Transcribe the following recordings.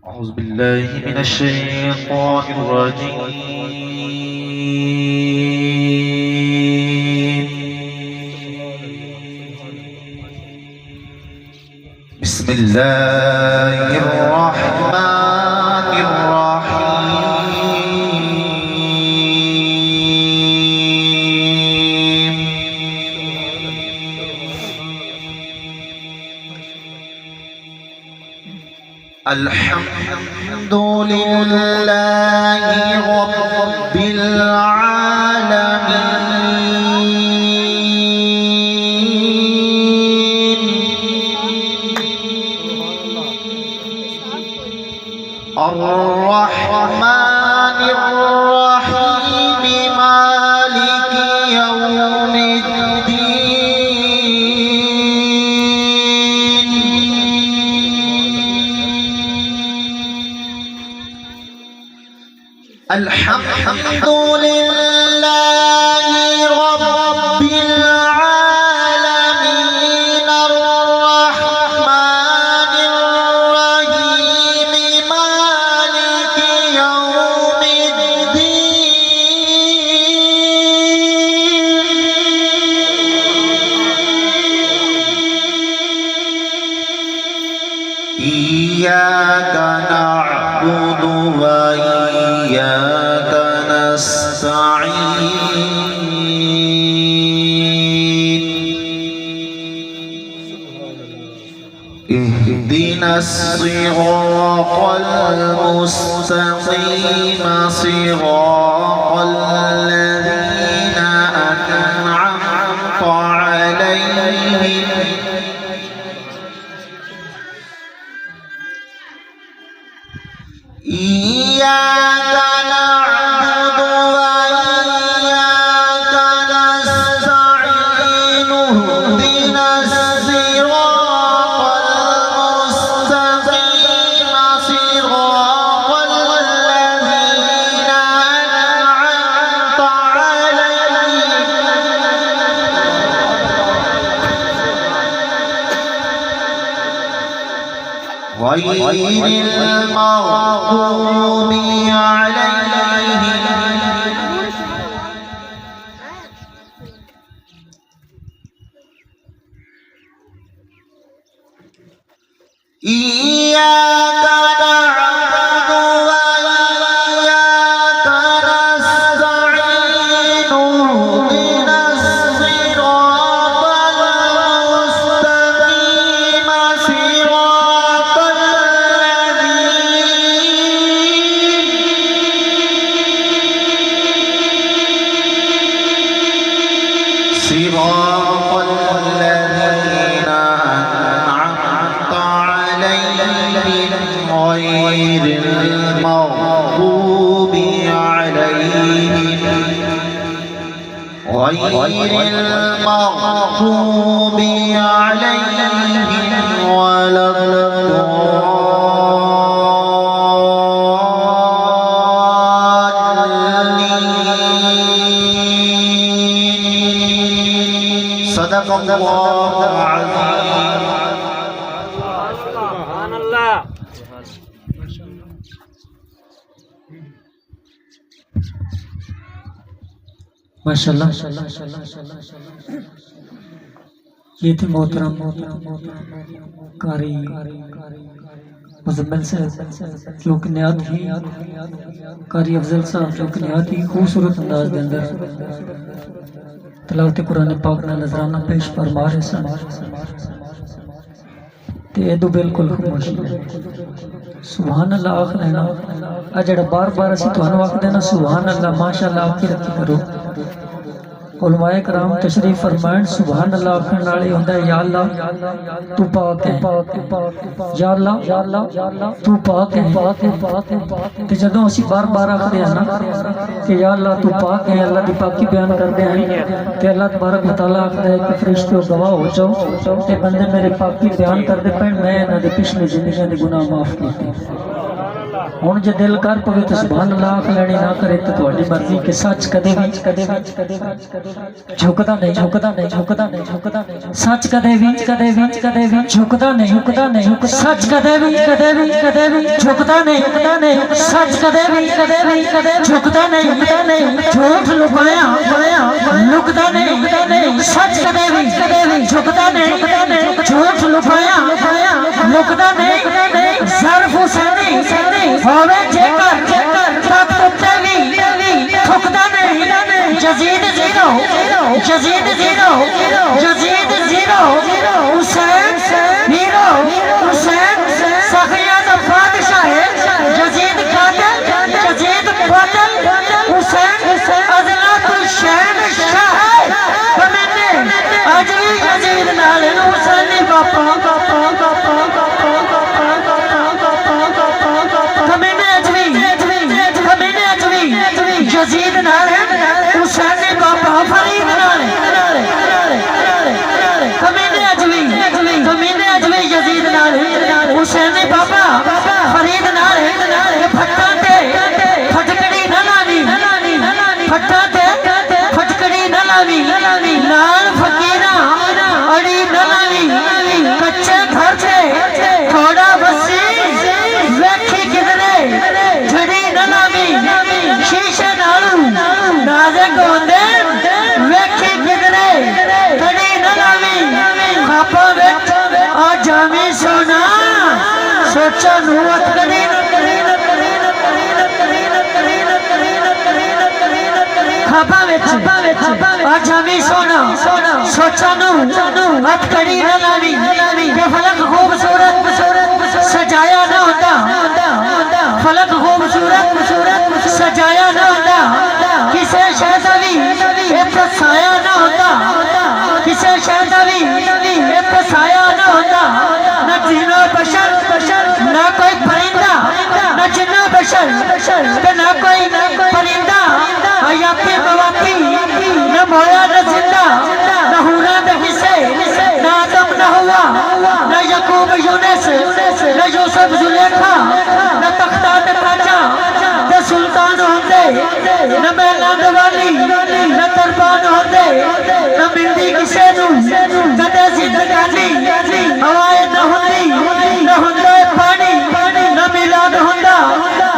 أعوذ بالله من الشيطان الرجيم. بسم الله الرحمن الرحيم. الحمد لله رب العالمين الرحمن الرحيم مالك يوم الحمد لله رب العالمين الرحمن الرحيم مالك يوم الدين إياك نعبد وإياك نستعين اهدنا الصراط المستقيم صراط الذين أنعمت عليهم إياك نعبد وإياك نستعين اهدنا الصراط المستقيم صراط الذين أنعمت عليهم غير المغضوب عليهم إياك نعبد وإياك نستعين اهدنا الصراط المستقيم صراط الذين أنعمت عليهم غير المغضوب عليهم ولا الضالين. صدق الله العظيم. سبحان الله. माशाल्लाह ये थे मोहतरम कारी मुज़म्मिल साहब जो कि निहायत ही कारी अफजल साहब जो कि निहायत ही खूबसूरत अंदाज के अंदर तिलावत कुरान पाक का नजराना पेश फरमा रहे सन ते एदो बिल्कुल खामोश सुभान अल्लाह आखना है ना आ जेड़ा बार बार असी तुहानू आखदे ना सुभान अल्लाह माशाअल्लाह आखी रखी करो उलमाए कराम तशरीफ फरमाएं सुभान अल्लाह आखण नाल ही हुंदा है या अल्लाह तू पाक है या अल्लाह तू पाक है ते जदों असी बार बार आखदे हैं ना कि या अल्लाह तू पाक है अल्लाह दी पाकी बयान करदे हैं ते अल्लाह तबारक व तआला आखदा है कि फरिश्ते गवाह हो जाओ ते बंदे मेरे पाकी बयान करदे पैण मैं इन्हां दी पिछली जिंदगियां दे गुनाह माफ कीते हुण जे दिल कर पवे तो सुभान अल्लाह आख लैनी, ना करे तो तुहाडी मर्जी। कि सच कदे भी झुकदा नहीं, झुकदा नहीं, झुकदा नहीं, झुकदा नहीं। सच कदे भी झुकदा नहीं, झुकदा नहीं। सच कदे भी झुकदा नहीं, झुकदा नहीं। सच कदे भी झुकदा नहीं, झूठ लुकाया लुकदा नहीं। सच कदे भी झुकदा नहीं, झूठ लुकाया लुकदा नहीं। ज़र्फ़ हुसैनी होवे जेकर तब टुटे भी ठुकदा नहीं। यज़ीद ज़ीरो हुसैन हीरो, हुसैन सखिया दा बादशाह है। यज़ीद कातिल, यज़ीद कातिल, हुसैन अज़लातुल शहंशाह है। कमीने अज भी यज़ीद नाल हुसैनी बापा यज़ीद नाल हुसैनी बापा फरीद नाल कमीने अजवी यज़ीद नाल हुसैनी बाबा फरीद नाल फट्टा ते फटकड़ी न लावी, फट्टा ते फटकड़ी न लावी। नाल फकीरा अड़ी न लावी, कच्चे घर से थोड़ा बसी वेखी किधरे झड़ी न लावी। शीशे नालू नाज़ुक होंदे वेखी किधरे खड़ी न लावी। खापा विच आ जावी सोना सोचा नूं अटकड़ी न खापा विच आ जावी सोना सोचा नूं अटकड़ी न लावी। के फलक खूबसूरत सजाया न होता, फलक खूबसूरत सजाया न होता। किसे शहज़ादी इत्थे साया न होता, किसे शहज़ादी इत्थे साया न होता। न जिन्ना बशर न कोई परिंदा, न जिन्ना बशर न कोई परिंदा। हयाती मवाती न मोया न जिंदा, न हुरा न किसे न आदम न हुआ, न यकूब यूनुस न यूसुफ जुलेखा, न तख्ता न ताजा न सुल्तान होंदे, न मैलान वाली न तरबान होंदे। न मिलदी किसे नूं कदे जिंदगानी, हवाए न हुंदी न हुंदे पानी। न मिलाद हुंदा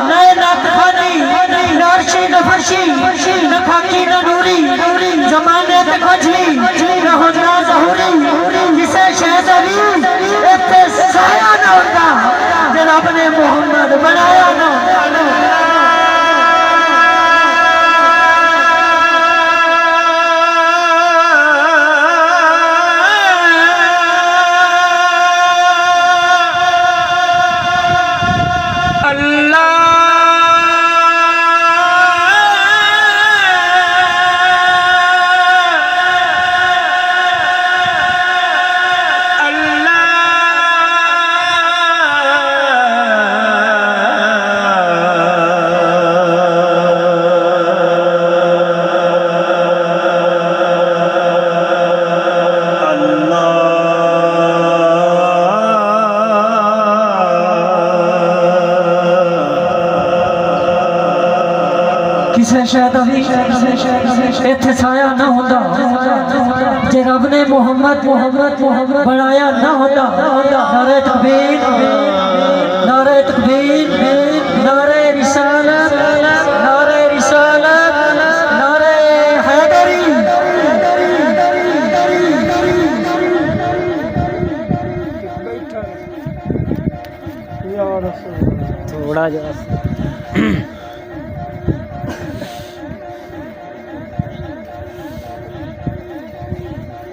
न नात खानी, न अर्शी न फर्शी न खाकी न नूरी। जमाने ते कुछ भी न हुंदा ज़हूरी। जिसे शहज़ादी इत्थे साया न होता, जे रब ने मोहम्मद बनाया न होता। किसे शहज़ादी इत्थे साया न होंदा, जे रब ने मोहम्मद बनाया न होंदा। नारे तकबीर, नारे तकबीर, नारे रिसालत, नारे रिसालत, नारे हैदरी। थोड़ा जा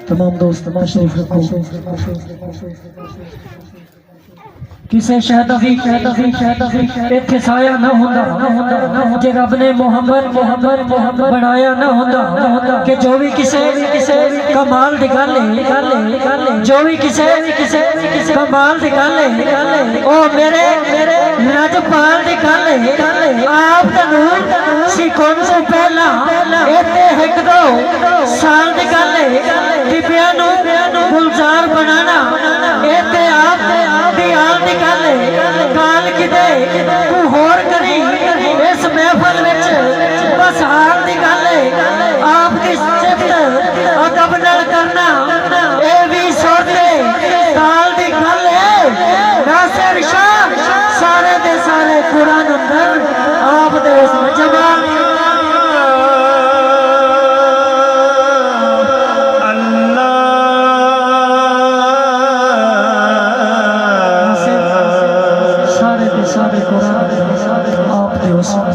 तमाम दोस्त मशरूफ रखो। किसे शहज़ादी इत्थे साया न होंदा, जे रब ने मोहम्मद बनाया न होंदा। कि जो भी किसे कमाल दी गल है, जो भी किसे कमाल दी गल है, ओ मेरे लजपाल दी गल है। आप तनूं सिखों से पहला इत्थे एक दो साल दी गल है। बीबियां नूं गुलजार बनाना इत्थे आप दी आल दी गल है। काल किते तू होर बस हाल दी गल है आपकी सिफत अदब नाल करना ए भी सोते ताल दी गल है नासिर शाह सारे दे सारे कुरान अंदर आप दे जमाल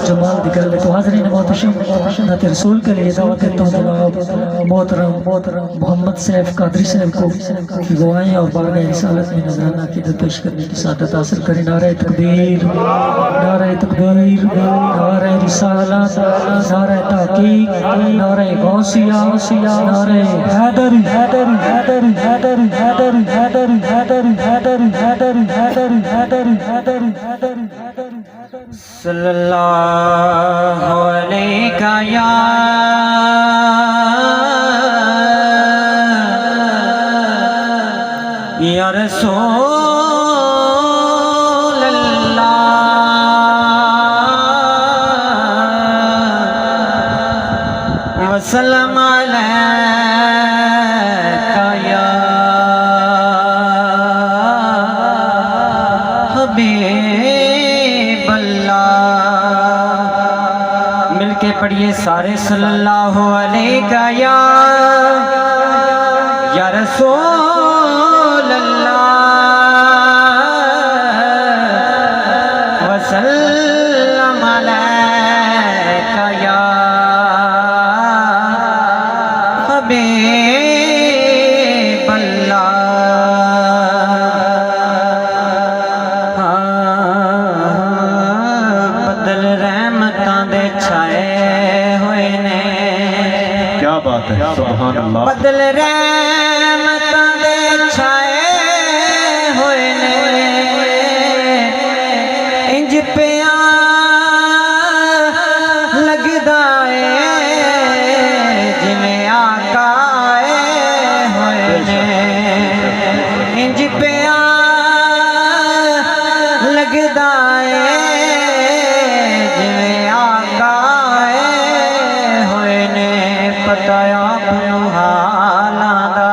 जमाल दी गल तो हाज़रीन मोहतरम नाते रसूल के लिए दावत देता हूँ जनाब मोहतरम मोहम्मद सैफ कादरी साहब को कि वो आए और बारगाह रिसालत में नजराना अक़ीदत पेश करने की सादत हासिल करें। नारे तकबीर, नारे तकबीर, नारे रिसालत, नारे तहक़ीक़, नारे गौसिया, नारे हैदरी, हैदरी, हैदरी, हैदरी, हैदरी, हैदरी, हैदरी, हैदरी, हैदरी, हैदरी, हैदरी, हैदरी, हैदरी, सल्लल्लाहु अलैहि या रसूल अल्लाह वसल्लम अलैका या हबीब अल्लाह। मिलके पढ़िए सारे सल्लल्लाहु अलैहि या रसूल अल्लाह वसल्लम अलैका या हबीब अल्लाह। बदल रहमतां दे छाए होए ने, क्या बात है, सुभान अल्लाह। बदल रहमतां दे छाए होए ने, इंज पिया लगदा है जिवें आका आए होए ने, इंज पिया लगदा है जिवें आका आए होए ने। पता आप नूं हालां दा,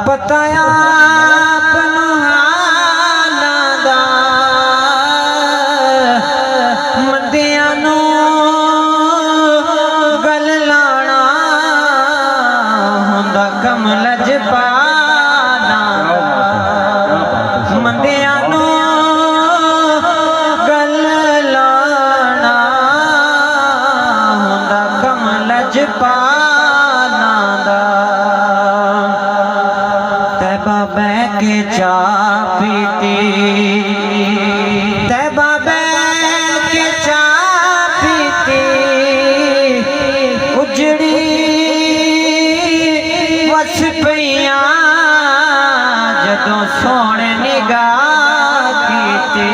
पता आप नूं हालां दा, मंदियां नूं गल लाना हुंदा कम लजपाना, मंदियां नूं गल लाना हुंदा कम लजपाना दा। तैबा बह के चा पीती, तैबा बह के चा पीती, उजड़ी वस पईयां जदों सोहणे निगाह कीती,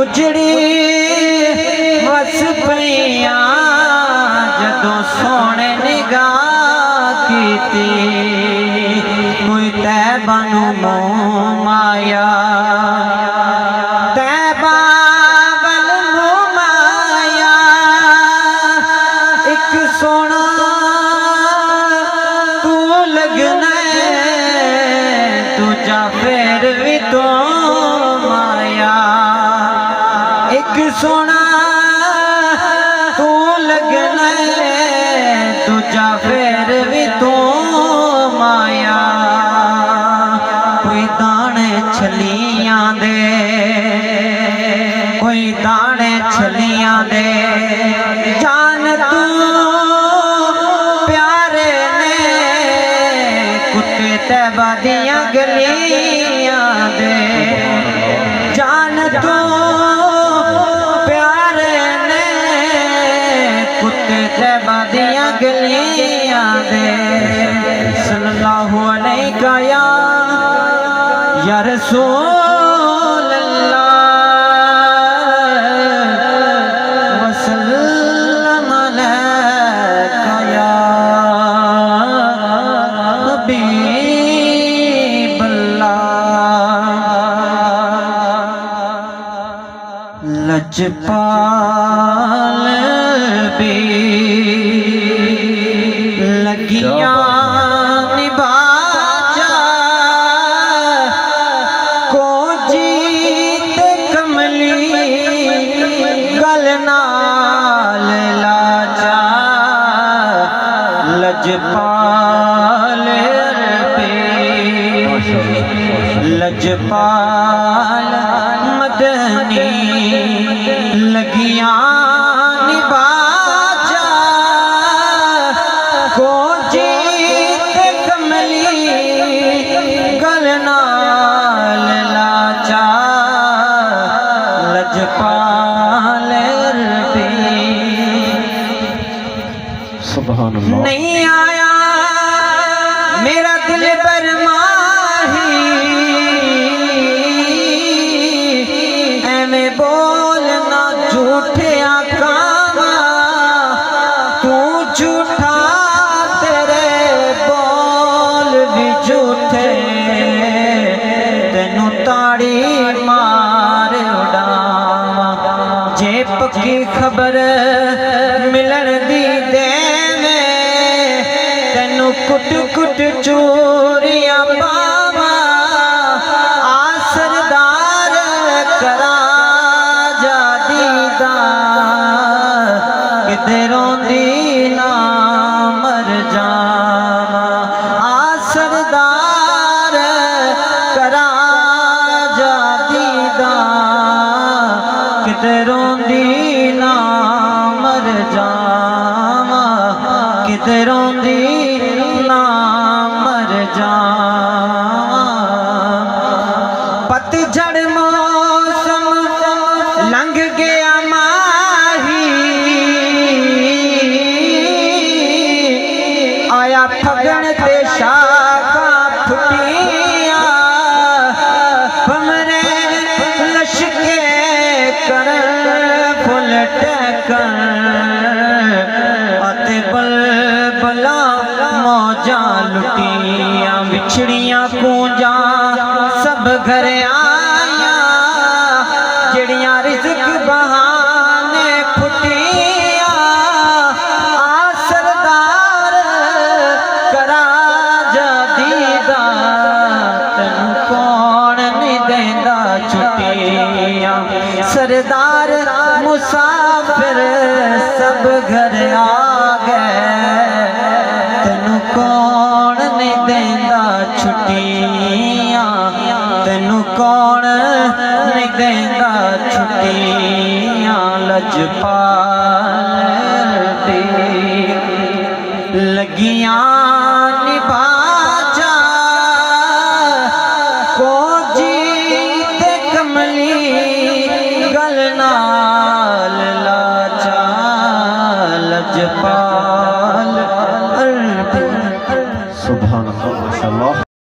उजड़ी वस पईयां जदों सोहणे निगाह कीती। कोई तैबा नूं मोह माया, तैबा वल मोह माया, एक सोना तू लगना दूजा फिर भी तो माया, एक सोना तू लगना दूजा फिर भी तो माया। कोई दाने छलियां दे, कोई दाने छलियां दे, जान तू प्यारे ने, कुत्ते तैबा दियां गलियां दे, जान तू प्यारे ने, कुत्ते तैबा दियां गलियां दे। सल्लल्लाहु अलैहि या रसूल अल्लाह वसल्लम अलैका या हबीब अल्लाह। लजपाल भी लगियां निभाजा को जीत कमली गल नाल लाजा लजपाल भी लजपाल मदनी लगियां निभाजा को जीत कमली गल नाल लाजा लजपाल भी सुभान अल्लाह। नहीं आया मेरा दिल बरमाही एवें बोलना झूठे आकामा तू झूठा तेरे बोल भी झूठे तेनू ताड़ी मार उड़ावा जे पक्की खबर मिलन दी देवे तेनू कुट कुट चूरियां पावा आ सरदार करा जा दीदार किते रोंदी ना मर जावा आ सरदार करा जा दीदार किते रोंदी ना मर जावा किते रोंदी ना मर जावा पतझड़ मौसम लंघ गया माही आया फगन ते शाखा फुटिया भमरे लशके कर फुल टकर अते बलबला मौजा लुटिया बिछड़ियां कूंजा सब घर आया जड़ियां रिज़्क बहाने फुटिया आ सरदार करा जा दीदार तैनू कौन नहीं देंदा छुट्टियां सरदार मुसाफिर सब घर आ गए तेनू कौन नहीं देंदा छुट्टियां तेनू कौन नहीं देंदा छुट्टियां लजपाल भी लगियां निभाजा को जीत कमली गल नाल लाजा लजपाल